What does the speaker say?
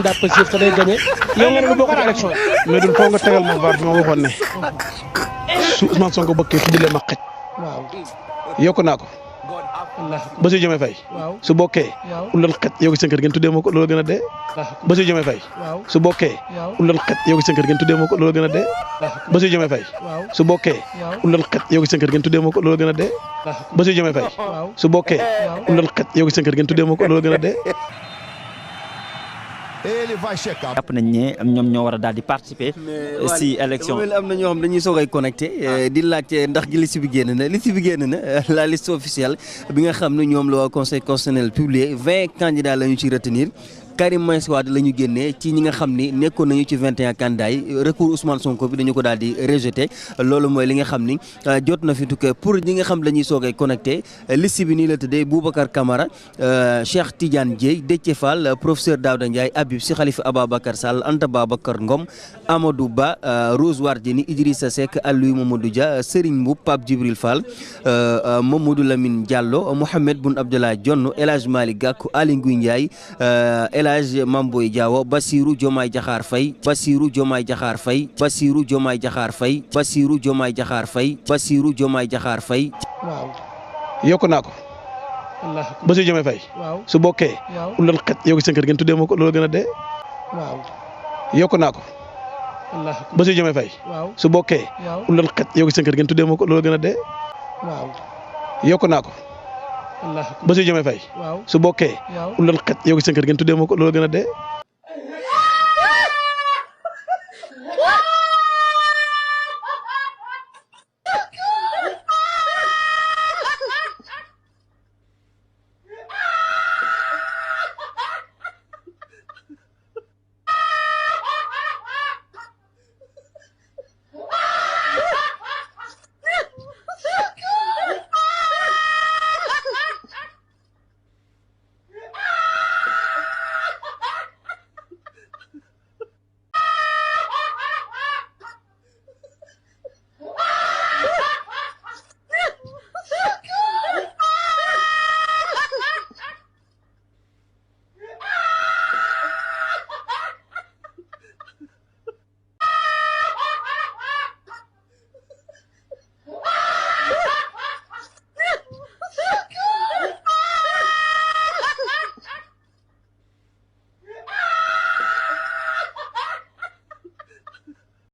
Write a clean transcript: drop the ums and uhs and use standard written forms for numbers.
daa Pastef te day gagné yow nga ne du bokk ci élection. mais du foo nga tegal ma baat bi ma waxoon ne su Ousmane Sonko bëggee tuddee ma xaj. waaw yokku naa ko. Bassirou Diomaye Faye. waaw su bokkee. waaw ulal xaj yow seen kër ngeen tuddee ma ko loolu gën a dee. Bassirou Diomaye Faye. waaw su bokkee. waaw ulal xaj yow seen kër ngeen tuddee ma ko loolu gën a dee. Bassirou Diomaye Faye. waaw su bokkee. waaw ulal xaj yow seen kër ngeen tuddee ma ko loolu gën a dee. Bassirou Diomaye Faye. waaw su bokkee. ulal xaj yow seen kër ngeen tuddee ma ko loolu gën a dee. jàpp nañ ne ñoom ñoo war a daal di participer si élection. am na ñoo xam dañuy soog ay connecté di laajte ndax liste bi génn na la liste officielle bi nga xam ne ñoom la waa conseil constitutionnel publié 20 candidats la ñu ci retenir. Karim Meïssa Wade la ñu génnee ci ñi nga xam ni nekkoon nañu ci 21 candidats yi recours Ousmane Sonko bi dañu ko daal di rejeté loolu mooy li nga xam ni jot na fi tukkee pour ñi nga xam dañuy soogay connecté liste bi nii la tëddee Boubacar Camara Cheikh Tidiane Dièye Déthié Fall professeur Daouda Ndiaye Habib Sy Khalifa Ababacar Sall Anta Babacar Ngom Amadou Ba Rose Wardini Idrissa Seck Aliou Mamadou Dia Serigne Mboup Pape Djibril Fall Mamadou Lamine Diallo Mohamed Boun Abdallah Dionne El Hadj Malick Gakou Aly Ngouille Ndiaye Elage Mamboy Diawo Bassirou Diomaye Diakhar Faye Bassirou Diomaye Diakhar Faye Bassirou Diomaye Diakhar Faye Bassirou Diomaye Diakhar Faye Bassirou Diomaye Diakhar Faye. waaw yokku naa ko. Bassirou Diomaye Faye. waaw su bokkee. waaw ulal xaj yow seen kër ngeen tuddee ma ko loolu gën a dee. waaw yokku naa ko. Bassirou Diomaye Faye. waaw su bokkee. waaw ulal xaj yow seen kër ngeen tuddee ma ko loolu gën a dee. waaw yokku naa ko. Bassirou Diomaye Faye. waaw su bokkee. waaw ulal xaj yow seen kër ngeen tuddee ma ko loolu gën a dee.